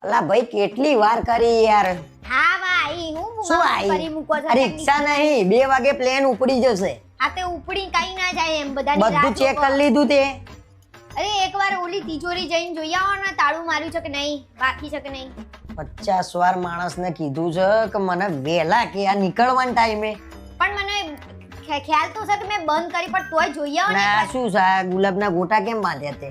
અલા ભાઈ કેટલી વાર કરી યાર. હા ભાઈ હું શું કરી આવી મૂકો છો રિક્ષા નહીં 2 વાગે પ્લેન ઉપડી જશે. આ તે ઉપડી કઈ ના જાય એમ બધાની બધું રાહ ચેક જોવો. કરી લીધું તે. અરે એકવાર ઓલી તિજોરી જઈને જોઈ આવો ને તાળું માર્યું છે કે નહીં બાકી છે કે નહીં 50 વાર માણસને કીધું છે કે મને વેલા કે આ નીકળવાના ટાઈમે. પણ મને ખ્યાલ તો છે કે મેં બંધ કરી પણ તોય જોઈ આવો ને ના એકવાર. શું છે આ ગુલાબના ગોટા કેમ બાંધ્યા તે?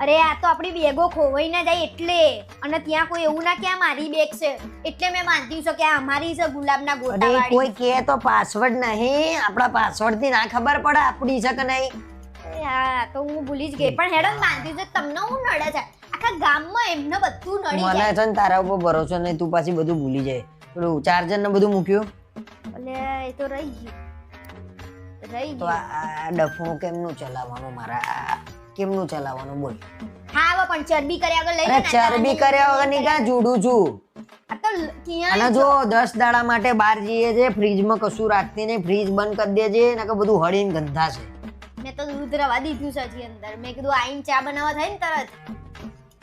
અરે આ તો આપણી બેગો ખોવાઈ ના જાય એટલે અને ત્યાં કોઈ એવું ના કે આ મારી બેગ છે એટલે મેં માનતી છે કે આ અમારી છે ગુલાબના ગોટા અરે વાળી. કોઈ કે તો પાસવર્ડ નહીં, આપણા પાસવર્ડ થી ના ખબર પડે આપડી છે કે નહીં. હા તો હું ભૂલી જ ગઈ પણ હેડન બાંધ્યું છે તમને હું નડે છે આખા ગામમાં એમને બધું નડી મને જાય છે ને તારા ઉપર ભરોસો નહીં, તું પાછી બધું ભૂલી જાય. પેલું ચાર્જર ને બધું મૂક્યું એટલે એ તો રહી ગયું તો આ ડફો કેમનું ચલાવવાનું, મારા કેમનું ચલાવવાનું બોલ. હા હવે પણ ચરબી કર્યા વગર લઈ અરે ચરબી કર્યા વગર ની ક્યાં જોડું છું. આ તો ક્યાં અને જો 10 દાડા માટે બહાર જઈએ છે, ફ્રીજમાં કશું રાખતી નહીં, ફ્રીજ બંધ કરી દેજે નકર બધું હળીને ગંધા છે. મેં તો દૂધ રવા દીધું છે હજી અંદર મેં કીધું આઈન ચા બનાવવા થાય ને તરત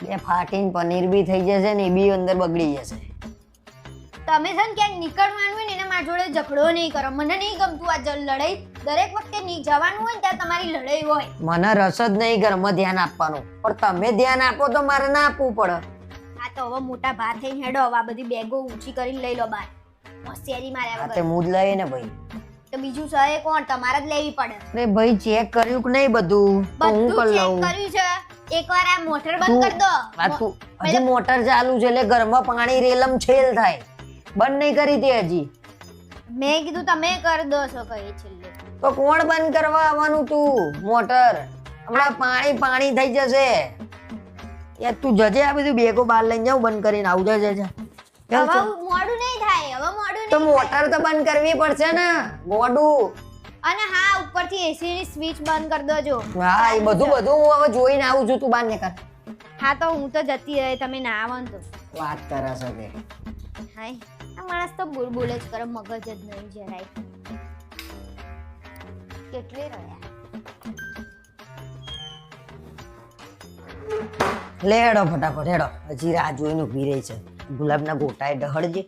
બે ફાટીને પનીર બી થઈ જશે ને એ બી અંદર બગડી જશે. તમે છે ને ક્યાંક નીકળવાનું હોય ને એને મારા જોડે ઝઘડો નહીં કરો મને નહીં ગમતું આ લડાઈ દરેક વખતે જવાનું હોય ને ત્યારે તમારી લડાઈ હોય. મને રસ જ નહીં ઘરમાં ધ્યાન આપવાનું, પણ તમે ધ્યાન આપો તો મારે ના આપવું પડે. આ તો હવે મોટા ભા થઈને હેડો હવે આ બધી બેગો ઊંચી કરીને લઈ લો બહાર હોશિયારી માર્યા આ તે વગર. મૂજ લઈએ ને ભાઈ. તો બીજું સહે કોણ તમારે જ લેવી પડે. અરે ભાઈ ચેક કર્યું કે નહીં બધું? તો હું બધું કરી ચેક લઉં. કર્યું છે એકવાર આ મોટર બંધ કરી દો. આ તું હજી મોટર ચાલુ છે એટલે ઘરમાં પાણી રેલમ છેલ થાય. બંધ નહીં કરી તે હજી. મેં કીધું તમે કરી દો છો કઈ છેલ્લે તો કોણ બંધ કરવા આવવાનું તું મોટર? હમણાં પાણી થઈ જશે. યાર તું જજે આ બધું બેગો બહાર લઈને જાઉં બંધ કરીને આવું જજે. ચાલ હવે ચાલ. મોડું નહીં થાય હવે મોડું તો નહીં મોટર તો બંધ કરવી પડશે ને ગોડું. અને હા ઉપરથી એસી ની સ્વિચ બંધ કરી દેજો. હા એ બધું હું હવે જોઈને આવું છું, તું બહાર નીકળ. હા તો હું તો જતી રહી તમે ના આવો ને તો વાત કરે છે તે. હાય આ માણસ તો બોલ જ કરે મગજ જ નહીં જરાય કેટલી રહ્યા લે હેડો ફટાફટ હેડો, હજી રાહ જોઈને ઊભી રહી છે. ગુલાબના ગોટા એ ડહળજે.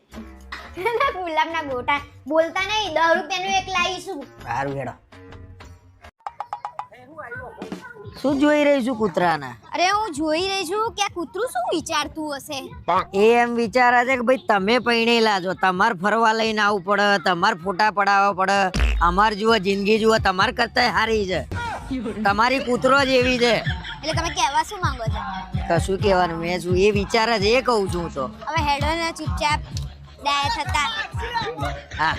ગુલાબના ગોટા બોલતા નહીં 10 રૂપિયાનું એક લાવીશું. સારું હેડો. શું જોઈ રહી છું કૂતરાના? અરે હું જોઈ રહી છું કે આ કૂતરું શું વિચારતું હશે. એ એમ વિચારે છે કે ભાઈ તમે પૈણેલા છો, તમારે ફરવા લઈને આવવું પડે, તમારે ફોટા પડાવવા પડે, અમાર જુઓ જિંદગી જુઓ તમાર કરતા સારી છે, તમારી કૂતરો જ એવી છે. એટલે તમે કહેવા શું માંગો છો? કશું કહેવાનું મેં શું એ વિચારે છે એ કહું છું તો. હવે હેડો ને ચૂપચાપ ડાય થતા. હા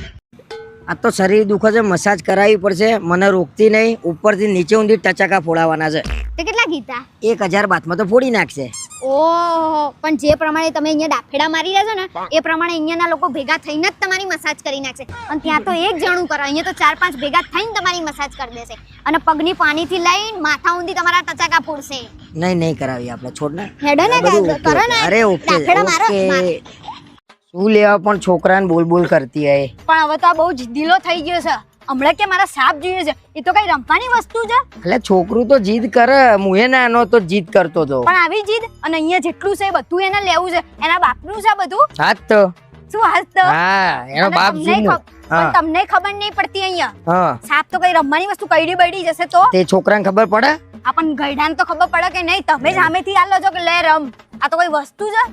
આ તો શરીર દુખે છે, મસાજ કરાવવી પડશે. મને રોકતી નહીં, ઉપરથી નીચે ઊંધી ટચાકા ફોડાવાના છે. તે કેટલા કીધા? 1000 બાથમાં તો ફોડી નાખશે. ઓહો પણ જે પ્રમાણે તમે અહીંયા ડાફેડા મારી રહ્યા છો ને એ પ્રમાણે અહીંયાના લોકો ભેગા થઈને જ તમારી મસાજ કરી નાખશે. અને ત્યાં તો એક જણું કરે, અહીંયા તો 4-5 ભેગા થઈને તમારી મસાજ કરી દેશે અને પગની પાણીથી લઈને માથા ઊંધી તમારા ટચાકા ફોડશે. નહીં કરાવી આપણે, છોડ ને. હેડો ને કરો ને. અરે ઓકે ડાફેડા મારો. ઓકે. શું લેવા પણ છોકરાને બોલ કરતી હોય. પણ હવે તો આ બહુ જીદીલો થઈ ગયો છે. હમણાં કે મારા સાપ જોઈએ છે એ તો કઈ રમવાની વસ્તુ છે. એટલે છોકરું તો જીદ કરે, મુએ નાનો તો જીદ કરતો તો. પણ આવી જીદ અને અહીંયા જેટલું છે એ બધું એને લેવું છે, એના બાપનું છે બધું. હાથ તો શું હાલ તો હા એનો અને બાપ તમને જુમો. પણ તમને ખબર નહીં પડતી અહીંયા હા સાપ તો કઈ રમવાની વસ્તુ કઈડી બઈડી જશે તો તે છોકરાને ખબર પડે. આપણ ગઈડાને તો ખબર પડે કે નહીં તમે જ સામેથી આલો છો કે લે રમ આ તો કોઈ વસ્તુ છે.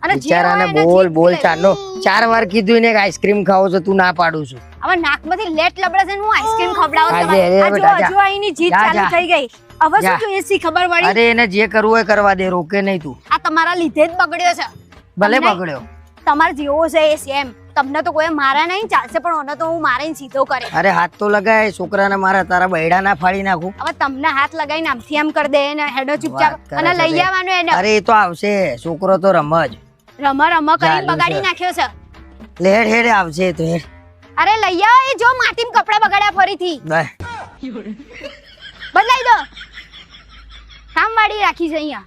અને જે હોય બિચારાને એને બોલ જીદ બોલ લેવી. ચાલો 4 વાર કીધું ને કે આઈસ્ક્રીમ ખાવો છો, તું ના પાડું છું. હવે નાકમાંથી લેટ લબડે છે ને હું આઈસ્ક્રીમ ખવડાવું જા, તમારે. જા, આ બેટા, જો જા. જો અહીંની જીદ જા, ચાલુ જા. થઈ ગઈ. હવે જા. શું જોઈએ સી ખબર પડી? અરે એને જે કરવું હોય કરવા દે, રોકે નહીં તું. આ તમારા લીધે જ બગડ્યો છે. ભલે તમને- પકડ્યો. તમારે જેવો છે એ સેમ. તમને તો કોઈ મારા નહીં ચાલશે પણ ઓને તો હું મારીને સીધો કરે. અરે હાથ તો લગાય, છોકરાને મારા તારા બૈડા ના ફાડી નાખું. હવે તમને હાથ લગાવીને આમથી આમ કરી દે ને હેડો ચૂપચાપ વાત કરે અને છે લઈ તે. આવવાનું એને અરે એ તો આવશે, છોકરો તો રમજ. રમા કરીને ચાલુ બગાડી છે. નાખ્યો છે. લેડ હેડ આવશે તો હેડ. અરે લઈ આવો એ જો માટીમાં કપડા બગાડ્યા ફરીથી બાય. બદલાઈ દો કામ વાળી રાખી છે અહીંયા.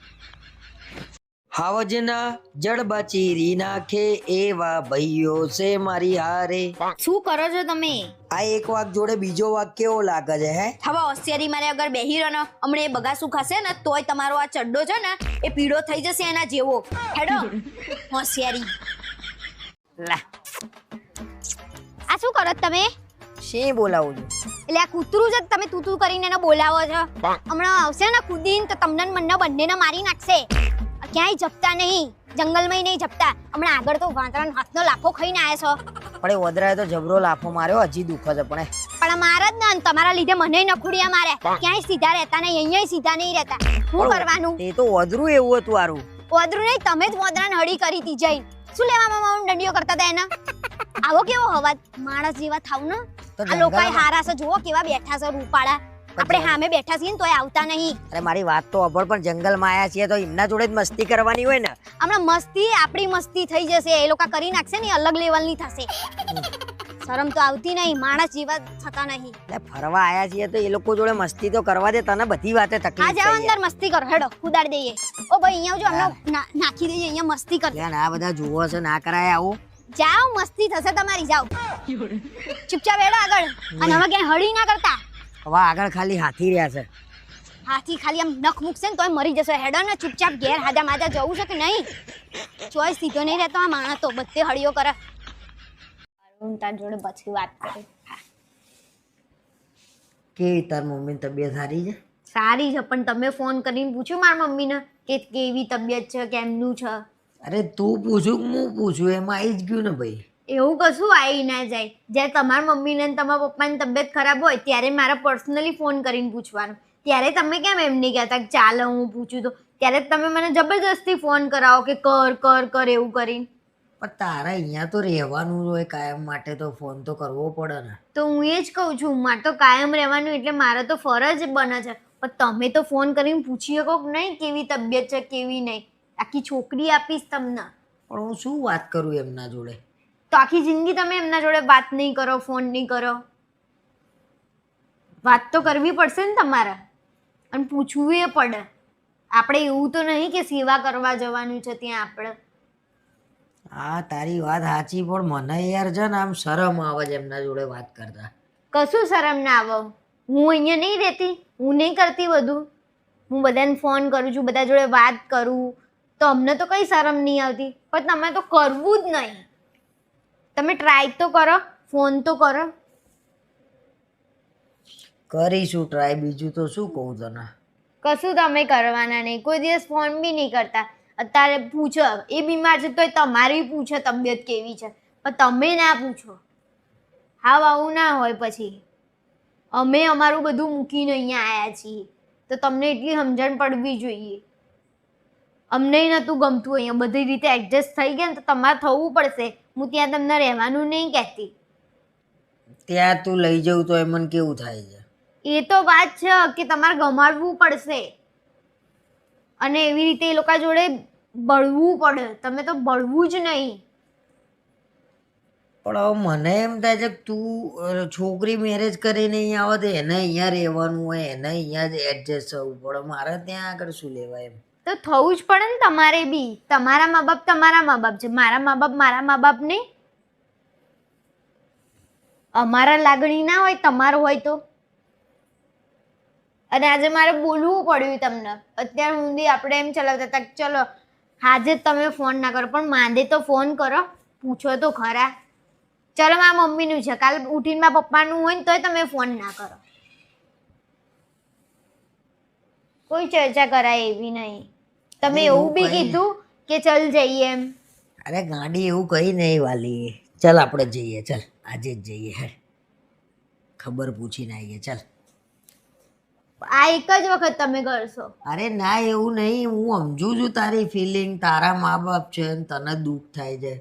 હાવજના જડબાચીરી નાખે એવા ભાઈઓ છે મારી હારે. શું કરો છો તમે? આ એક વાક જોડે બીજો વાક કેવો લાગે છે હે? હવે હોશિયારી મારે અગર બેહી રહ્યો ને હમણાં એ બગાસું ખાશે ને તોય તમારો આ ચડ્ડો છે ને એ પીળો થઈ જશે એના જેવો. હેડો હોશિયારી. લા આ શું કરો છો તમે? શી બોલાવું છું? એટલે આ કૂતરું છે તમે તું કરીને એને બોલાવો છો. હમણાં આવશે ને કૂદીને તો તમને ને મને બંનેને મારી નાખશે. ક્યાંય જપતા નહીં, જંગલમાં નહીં જપતા. હમણાં આગળ તો વાંદરાનો હાથનો લાફો ખાઈને આવ્યા છો. પણ એ વદરાએ તો જબરો લાફો માર્યો, હજી દુખે છે પણ. પણ મારા જ ને તમારા લીધે મને નખુડિયા મારે. ક્યાંય સીધા રહેતા નહીં, અહીંયા સીધા નહીં રહેતા. શું કરવાનું? એ તો વદરું એવું હતું આરું. વદરું નહીં, તમે જ વદરાને હળી કરી હતી જઈને. શું લેવા મામા દંડીઓ કરતા હતા એના? આવો કેવો અવાજ, માણસ જેવા થાવ ને. આ લોકોએ હારા છે, જુઓ કેવા બેઠા છે રૂપાળા. આપણે સામે બેઠા છીએ ને તોય આવતા નહીં. અરે મારી વાત તો અભળ, પણ જંગલમાં આયા છીએ તો એમના જોડે જ મસ્તી કરવાની હોય ને. હમણાં મસ્તી આપણી મસ્તી થઈ જશે, એ લોકો કરી નાખશે ને અલગ લેવલની થશે. શરમ તો આવતી નહીં, માણસ જેવા થતા નહીં. એટલે ફરવા આયા છીએ તો એ લોકો જોડે મસ્તી તો કરવા દે, તને બધી વાતે આ તકલીફ જાવ થઈ અંદર મસ્તી કરો, હેડો કુદાડ દઈએ. ઓ ભાઈ અહીંયા આવજો, હમણાં નાખી દઈએ અહીંયા મસ્તી કર. જાય. આ બધા જુઓ છે, ના કરાય આવું. જાઓ મસ્તી થશે તમારી, જાઓ ચૂપચાપ હેડો આગળ. અને હવે ક્યાંય હળી ના કરતા. હવે આગળ ખાલી હાથી રહ્યા છે. હાથી ખાલી આમ નખ મૂકશે ને તોય મરી જશે. હેડો ને ચૂપચાપ ઘેર હાજા માજા જવું છે કે નહીં? ચોઈસ સીધો નહીં રહેતો આ માણસ તો, બધે હળીઓ કરે. હું તાર જોડે પછી વાત કરું. કેવી તાર મમ્મીની તબિયત સારી છે? સારી છે, પણ તમે ફોન કરીને પૂછ્યું મારા મમ્મીને કે કેવી તબિયત છે, કેમનું છે? અરે તું પૂછું કે હું પૂછું, એમાં આવી જ ગયું ને ભાઈ. એવું કશું આવી ના જાય. જ્યારે તમારા મમ્મીને અને તમારા પપ્પાની તબિયત ખરાબ હોય ત્યારે મારે પર્સનલી ફોન કરીને પૂછવાનું. ત્યારે તમે કેમ એમ નહીં કહેતા કે ચાલો હું પૂછું? તો ત્યારે તમે મને જબરજસ્તી ફોન કરાવો કે કર કર કર એવું કરીને. પણ તારા અહીંયા તો રહેવાનું હોય કાયમ માટે, તો ફોન તો કરવો પડે ને. તો હું એ જ કહું છું, મારે તો કાયમ રહેવાનું એટલે મારે તો ફરજ બને છે. પણ તમે તો ફોન કરીને પૂછી શકો કે નહીં કેવી તબિયત છે કેવી નહીં. આખી છોકરી આપીશ તમને. પણ હું શું વાત કરું એમના જોડે? તો આખી જિંદગી તમે એમના જોડે વાત નહીં કરો, ફોન નહીં કરો. વાત તો કરવી પડશે ને તમારે, અને પૂછવું એ પડે. આપણે એવું તો નહીં કે સેવા કરવા જવાનું છે ત્યાં આપણે. હા તારી વાત સાચી, પણ મને યાર છે ને આમ શરમ આવે છે એમના જોડે વાત કરતા. કશું શરમ ના આવે. હું અહીંયા નહીં રહેતી, હું નહીં કરતી બધું. હું બધાને ફોન કરું છું, બધા જોડે વાત કરું, તો અમને તો કઈ શરમ નહીં આવતી. પણ તમે તો કરવું જ નહીં. તમે ટ્રાય તો કરો, ફોન તો કરો. કરીશું ટ્રાય, બીજું તો શું કહું તને. કશું તમે કરવાના નહીં, કોઈ દિવસ ફોન બી નહીં કરતા. અત્યારે પૂછો, એ બીમાર છે તોય તમારી પૂછો તબિયત કેવી છે, પણ તમે ના પૂછો. હાવ આવું ના હોય. પછી અમે અમારું બધું મૂકીને અહીંયા આવ્યા છીએ તો તમને એટલી સમજણ પડવી જોઈએ. અમને નહોતું ગમતું અહીંયા, બધી રીતે એડજસ્ટ થઈ ગયા ને તો તમારે થવું પડશે. હું ત્યાં તમને રહેવાનું નહીં કહેતી. ત્યાં તું લઈ જવું તો એ મને કેવું થાય છે? એ તો વાત છે કે તમારે ગમાડવું પડશે અને એવી રીતે એ લોકો જોડે બળવું પડે. તમે તો બળવું જ નહીં. પણ હવે મને એમ થાય છે કે તું છોકરી મેરેજ કરીને અહીંયા આવે તો એને અહીંયા રહેવાનું હોય, એને અહીંયા જ એડજસ્ટ થવું પડે. મારે ત્યાં આગળ શું લેવા એમ? તો થવું જ પડે ને તમારે બી. તમારા મા બાપ તમારા મા બાપ છે, મારા મા બાપ મારા મા બાપ નહીં. અમારા લાગણી ના હોય, તમારું હોય તો. અને આજે મારે બોલવું પડ્યું તમને. અત્યાર સુધી આપણે એમ ચલાવતા હતા કે ચલો આજે જ તમે ફોન ના કરો, પણ માંદે તો ફોન કરો, પૂછો તો ખરા. ચલો મારા મમ્મીનું છે, કાલ ઉઠીને મારા પપ્પાનું હોય ને તોય તમે ફોન ના કરો. કોઈ ચર્ચા કરાય એવી નહીં. તમે એવું બી કીધું કે ચલ જઈએ એમ. અરે ગાડી એવું કઈ નહીં વાલી. ચાલ આપણે જઈએ, ચાલ આજે જ જઈએ. હે ખબર પૂછીને આવીએ. ચાલ આ એક જ વખત તમે કરશો. અરે ના એવું નહીં, હું સમજુ છું તારી ફિલિંગ. તારા મા બાપ છે ને તને દુઃખ થાય છે.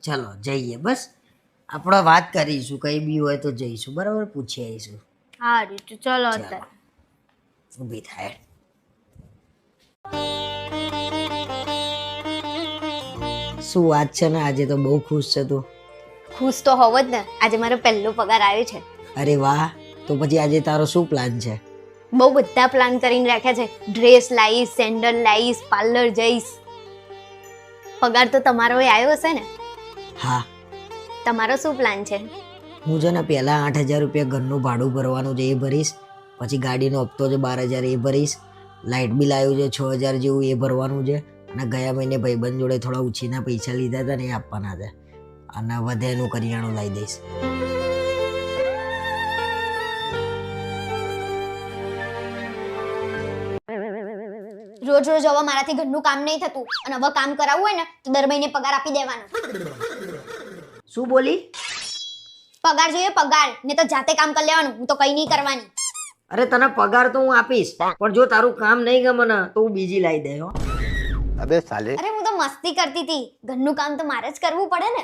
ચલો જઈએ, બસ આપણે વાત કરીશું, કઈ બી હોય તો જઈશું, બરાબર? પૂછી આવીશું. સારું તો ચલો અત્યારે ઊભી થાય. શું વાત છે ને, આજે તો બહુ ખુશ છે તું. ખુશ તો હોવ જ ને, આજે મારો પહેલો પગાર આવ્યો છે. અરે વાહ! તો પછી આજે તારો શું પ્લાન છે? બહુ બધા પ્લાન કરીને રાખ્યા છે. ડ્રેસ લાવીશ, સેન્ડલ લાવીશ, પાર્લર જઈશ. પગાર તો તમારો આવ્યો હશે ને? હા, તમારો શું પ્લાન છે? હું છે ને પહેલા 8,000 રૂપિયા ઘરનું ભાડું ભરવાનું છે એ ભરીશ, પછી ગાડીનો હપ્તો છે 12,000 એ ભરીશ, લાઇટ બિલ આવ્યું છે 6,000 જેવું એ ભરવાનું છે, અને ગયા મહિને ભાઈબંધ જોડે થોડા ઉછીના પૈસા લીધા હતા ને એ આપવાના છે, અને વધે એનું કરિયાણું લાવી દઈશ. રોજ રોજ હવે મારાથી ઘરનું કામ નહીં થતું, અને હવે કામ કરાવવું હોય ને તો દર મહિને પગાર આપી દેવાનો. શું બોલી? પગાર જોઈએ પગાર, ને તો જાતે કામ કરી લેવાનું, હું તો કઈ નહીં કરવાની. અરે તને પગાર તો હું આપીશ, પણ જો તારું કામ નહીં ગમે ને તો હું બીજી લાવી દે હો. अबे साले અરે હું તો મસ્તી કરતી હતી, ઘરનું કામ તો મારે જ કરવું પડે ને.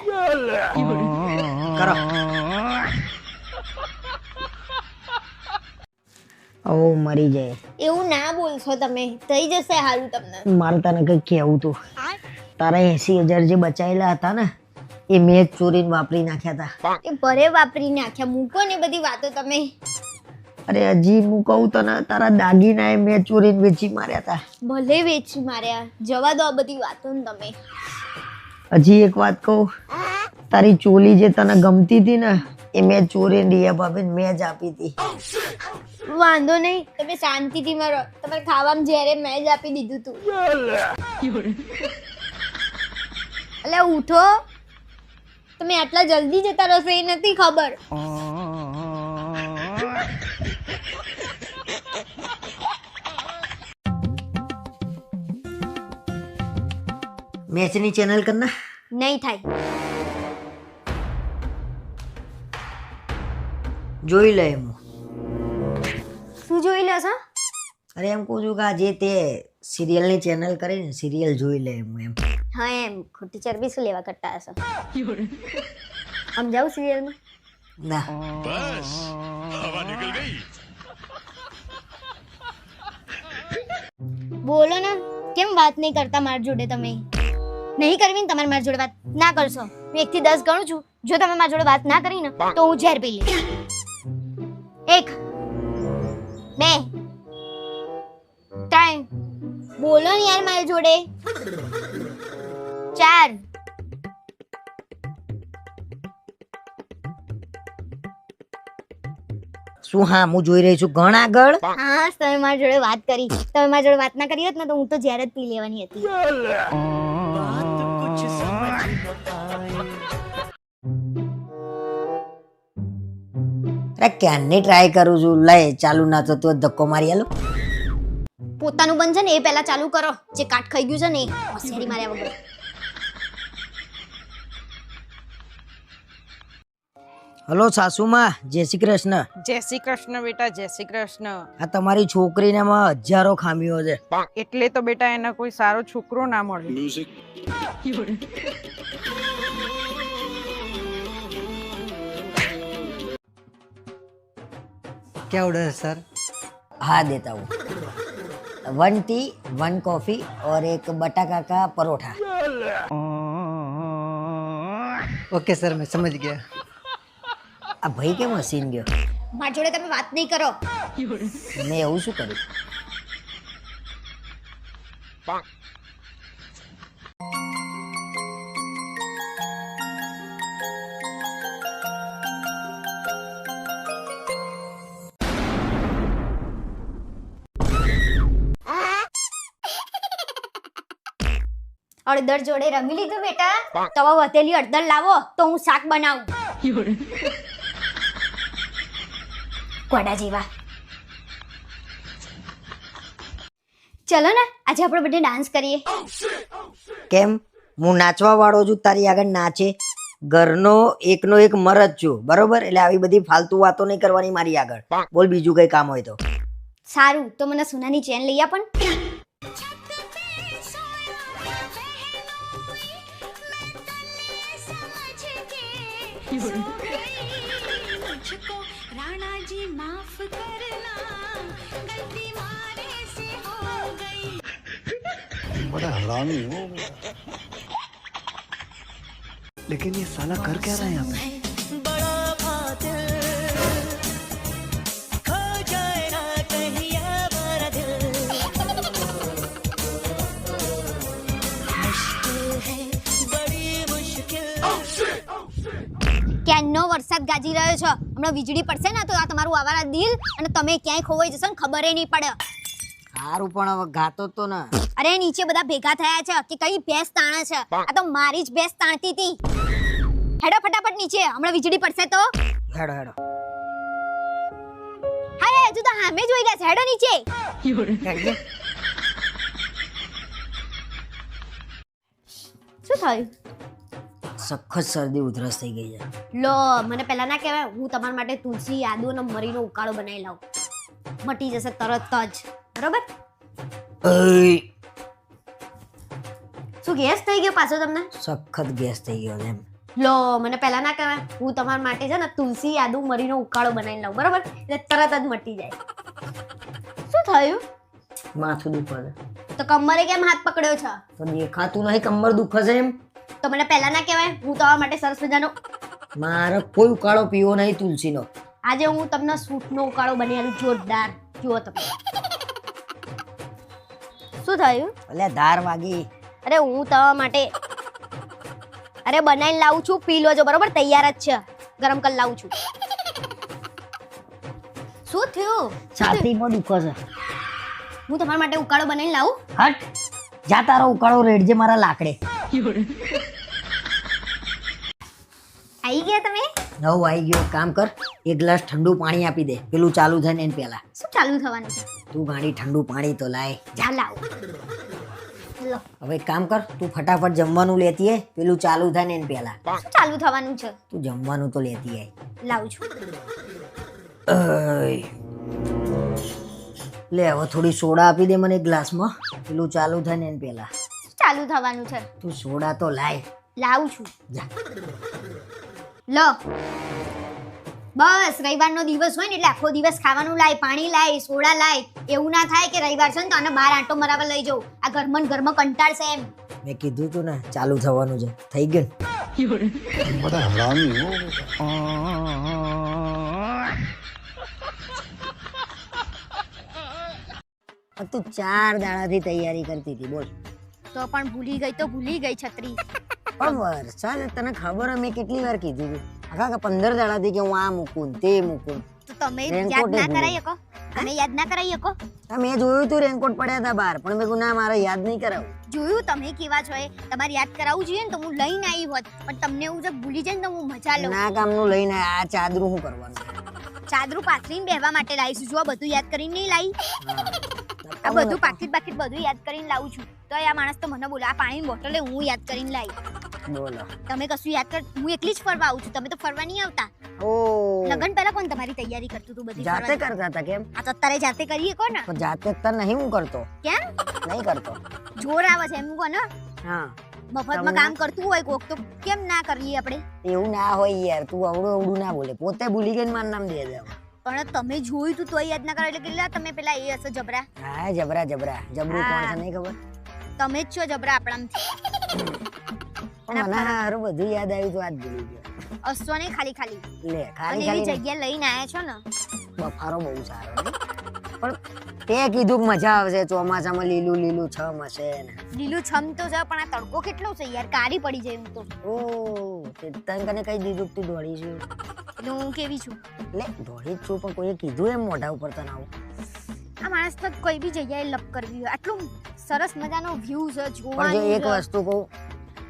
કરો. ઓ મરી જાય. એવું ના બોલશો તમે, થઈ જશે હારું તમને. મારે તને કંઈક કહેવું તું. તારા 80,000 જે બચાયેલા હતા ને એ મેં જ ચોરીને વાપરી નાખ્યા હતા. એ ભરે વાપરી નાખ્યા, મૂકો ને બધી વાતો તમે. અરે હજી હું કહું તને, તારા દાગીના એ મેં ચોરીને વેચી માર્યા હતા. ભલે વેચી માર્યા, જવા દો આ બધી વાતો ને તમે. હજી એક વાત કહું, તારી ચોલી જે તને ગમતી હતી ને એ મેં ચોરીને રિયા ભાભીને મેં જ આપી હતી. વાંધો નહીં, તમે શાંતિથી મારો, તમારે ખાવામાં જ્યારે મેં જ આપી દીધું તું. એટલે ઉઠો, તમે આટલા જલ્દી જતા રહેશો એ નથી ખબર. મેચની ચેનલ કરના નહીં થાય. જોઈ લે એમ. શું જોઈ લો છો? અરે એમ કહું છું કે આ જે તે સિરિયલની ચેનલ કરી ને સિરિયલ જોઈ લે એમ. હા એમ, ખોટી ચરબી શું લેવા કરતા હશો? આમ જાઉં સિરિયલમાં? ના, બોલો ને, કેમ વાત નહીં કરતા મારી જોડે? તમે નહીં કરવી ને તમારે મારી જોડે વાત ના કરશો. હું 1 થી 10 ગણું છું, જો તમે મારી જોડે વાત ના કરી ને તો હું ઝેર પી લઈશ. 1 2 3, બોલો ને યાર મારી જોડે. 4. શું? હા, હું જોઈ રહી છું. ઘણ આગળ. હા, તમે મારી જોડે વાત કરી, તમે મારી જોડે વાત ના કરી હોત ને તો હું તો ઝેર જ પી લેવાની હતી. અરે ક્યારની ટ્રાય કરું છું, લઈ ચાલુ ના થતું હોય ધક્કો મારી આલો. પોતાનું બંધ છે ને એ પહેલા ચાલુ કરો, જે કાટ ખાઈ ગયું છે ને એ હોશિયારી માર્યા વગર. હલો સાસુમાં, જય શ્રી કૃષ્ણ. જય શ્રી કૃષ્ણ બેટા, જય શ્રી કૃષ્ણ. આ તમારી છોકરીનામાં હજારો ખામીઓ છે. એટલે તો બેટા એને કોઈ સારો છોકરો ના મળે. क्या ऑर्डर है सर? हाँ देता हूँ. 1 टी 1 कॉफी और एक बटाका का परोठा. ओके सर, मैं समझ गया. આ ભાઈ કેમ હસીને ગયો? મારી જોડે તમે વાત નહીં કરો. મેં એવું શું કર્યું? અડદર જોડે રમી લીધું બેટા, તો હવે વધેલી અડદર લાવો તો હું શાક બનાવું. કોડા જેવા. ચલો ને આજે આપણે બધે ડાન્સ કરીએ. કેમ? હું નાચવા વાળો છું, તારી આગળ નાચે? ઘરનો એકનો એક મરદ છું, બરોબર? એટલે આવી બધી ફાલતુ વાતો નહીં કરવાની મારી આગળ. બોલ બીજું કઈ કામ હોય તો. સારું, તો મને સોનાની ચેન લઈ આપો ને. मुझको राणा जी माफ करना, गलती मारे से हो गई. बड़ा हरामी हो. लेकिन ये साला कर क्या रहा है यहाँ पे? बड़ा बादल खो जाए ना कहीं हमारा दिल. मुश्किल है સાંજનો વરસાદ ગાજી રહ્યો છે, હમણાં વીજળી પડશે ને તો આ તમારું આવારા દિલ અને તમે ક્યાંય ખોવાઈ જશો ને ખબર નહીં પડે. સારું પણ હવે ગાતો તો ને. અરે નીચે બધા ભેગા થયા છે કે કઈ ભેંસ તાણે છે. આ તો મારી જ ભેંસ તાણતી હતી. હેડો ફટાફટ નીચે, હમણાં વીજળી પડશે તો. હેડો હેડો અરે હજુ તો સામે જોઈ ગયા છે. હેડો નીચે. હેડજે. શું થયું? સખત શરદી ઉધરસ થઈ ગઈ છે. લો મને પહેલા ના કહેવાય, હું તમારા માટે તુલસી આદુ અને મરીનો ઉકાળો બનાવી લાવું. મટી જશે તરત જ. બરોબર? ઓય, શું ગેસ થઈ ગયો પાછો તમને? સખત ગેસ થઈ ગયો છે એમ. લો મને પહેલા ના કહેવાય, હું તમારા માટે છે ને તુલસી આદુ મરીનો ઉકાળો બનાવી લાવું. બરોબર? એટલે તરત જ મટી જાય. શું થયું? માથું દુખે છે. તો કમરે કેમ હાથ પકડ્યો છે? તો દેખાતું નહીં કમર દુખે છે એમ. તો મને પહેલા ના કહેવાય, હું તમારા માટે સરસ મજાનો મારે કોઈ ઉકાળો પીવો નહીં તુલસીનો. આજે હું તમને સૂટનો ઉકાળો બનાવી જોરદાર. જુઓ તમે. શું થયું? એટલે ધાર વાગી. અરે હું તમારા માટે અરે બનાવીને લાવું છું, પી લોજો. બરોબર? તૈયાર જ છે, ગરમ કરી લાવું છું. શું થયું? છાતીમાં દુખે છે. હું તમારા માટે ઉકાળો બનાવીને લાવું. હટ, જા તારો ઉકાળો રેડજે મારા લાકડે. આવી ગયા તમે? નવ આવી ગયો. કામ કર, એક ગ્લાસ ઠંડુ પાણી આપી દે, પેલું ચાલુ થાય ને એને પહેલા. શું ચાલુ થવાનું છે? તું ગાડી ઠંડુ પાણી તો લાય. જા લાવ. લો હવે એક કામ કર, તું ફટાફટ જમવાનું લેતી આય, પેલું ચાલુ થાય ને એને પહેલા. શું ચાલુ થવાનું છે? તું જમવાનું તો લેતી આય. લાવું છું. અય. લે હવે થોડી સોડા આપી દે મને એક ગ્લાસમાં, પેલું ચાલુ થાય ને એને પહેલા. શું ચાલુ થવાનું છે? તું સોડા તો લાય. લાવું છું. જા. લો બસ રવિવારનો દિવસ હોય ને એટલે આખો દિવસ ખાવાનું લાય, પાણી લાય, સોડા લાય. એવું ના થાય કે રવિવાર છે ને તો આને બહાર આંટો મરાવા લઈ જાઉં. આ ઘરમાં ને ઘરમાં કંટાળશે એમ. મેં કીધું તું ને ચાલુ થવાનું છે, થઈ ગયું ને? बड़ा हरामी हो. તું 4 દાડાથી તૈયારી કરતી હતી, બોલ. તો પણ ભૂલી ગઈ છત્રી. પણ વરસાદ તને ખબર હે મેં કેટલી વાર કીધું હતું આખા 15 દાડાથી કે હું આ મૂકું ને તે મૂકું. તો તમે રેનકોટ યાદ ના જ કરાઈ શકો? તમે યાદ ના કરાઈ શકો? આ મેં જોયું તું રેનકોટ પડ્યા હતા બહાર, પણ મેં કીધું ના મારે યાદ નહીં કરાવું. જોયું તમે કેવા છો એ? તમારે યાદ કરાવવું જોઈએ ને તો હું લઈને આવી હોત, પણ તમને એવું જો ભૂલી જાય ને તો હું મજા લઉં. ના કામનું લઈને આ ચાદરું શું કરવાનું? ચાદરું પાથરીને બેહવા માટે લાવીશું. જો આ બધું યાદ કરીને નહીં લાવી. આ બધું પાકીટ બધું યાદ કરીને લાવું છું. તો આ માણસ તો મને બોલે આ પાણીની બોટલે હું યાદ કરીને લાવી. બોલો. તમે કશું યાદ કર, હું એકલી જ ફરવા આવું છું. તમે તો ફરવા નહીં આવતા. ઓ લગન પહેલા કોણ તમારી તૈયારી કરતું હતું બધી? જાતે ફરવાની? કરતા હતા કેમ? આ તો અત્યારે જાતે કરીએ કોને? તો જાતે તો નહીં હું કરતો, કેમ? નહીં કરતો. જોર આવે છે એમ કોને? હા મફતમાં તમને- કામ કરતું હોય કોક તો કેમ ના કરીએ આપણે? એવું ના હોય યાર, તું અવડું ના બોલે. પોતે ભૂલી ગઈ ને મારું નામ દે દે. પણ તમે જોયું તું તોય યાદ ના કરો એટલે કેટલા તમે પેલા એ હશો જબરા. હા જબરું કોણ છે નહીં ખબર. તમે જ છો જબરા આપણામાંથી. પણ મને હારું બધું યાદ આવ્યું તો આજ ભૂલી ગયો. હસતો નહીં ખાલી ખાલી. લે અને ખાલી એવી ખાલી જગ્યા લઈને આયા છો ને. બફારો બહુ સારો નહીં? પણ તે કીધું કે મજા આવશે ચોમાસામાં લીલું લીલું છમ હશે ને. લીલું છમ તો છે પણ આ તડકો કેટલો છે યાર, કાળી પડી જાય એમ તો. ઓ તે તને કને કઈ દીધું કે તું દોડી છું? એટલે હું કેવી છું? લે દોડી જ છું પણ કોઈએ કીધું એમ મોઢા ઉપર તને આવું? આ માણસ તો કોઈ બી જગ્યાએ લપ કરવી હોય. આટલું સરસ મજાનો વ્યૂ છે પણ જો જોવાનું એક છે. વસ્તુ કહું,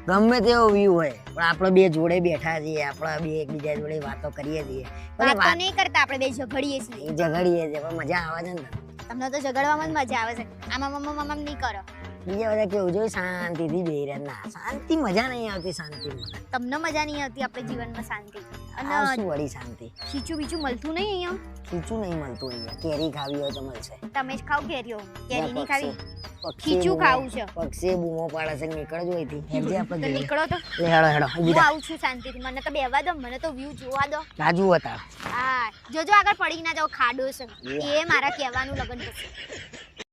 ગમે તેવો વ્યૂ હોય પણ આપણે બે જોડે બેઠા છીએ, આપણે બે એકબીજા જોડે વાતો કરીએ છીએ, ભલે વાતો વાત નહીં કરતા, આપણે બે ઝઘડીએ છીએ. ઝઘડીએ છીએ પણ મજા આવે છે ને. તમને તો ઝઘડવામાં જ મજા આવે છે. આમાં મમ્મા નહીં કરો. બીજા બધા કેવું જોઈએ શાંતિથી બેહી રહે. ના શાંતિ મજા નહીં આવતી શાંતિમાં. તમને મજા નહીં આવતી આપણે જીવનમાં શાંતિ. અને આવશું વળી શાંતિ. ખીચું બીચું મળતું નહીં અહીંયા. ખીચું નહીં મળતું અહીંયા. કેરી ખાવી હોય તો મળશે. તમે જ ખાવ કેરીઓ? કેરી નહીં ખાવી? પક્ષી ખીચું ખાવું છે. પક્ષી બૂમો પાડે છે નીકળજો અહીંથી. હેડજે તો આપણે જઈએ. નીકળો તો. લે હેડો હેડો હું ઊભી થા. આવું છું શાંતિથી. મને તો બેહવા દો, મને તો વ્યૂ જોવા દો. રાજુ હતા. હા જોજો આગળ પડી ના જાવ, ખાડો છે એ મારા કહેવાનું લગન થશે.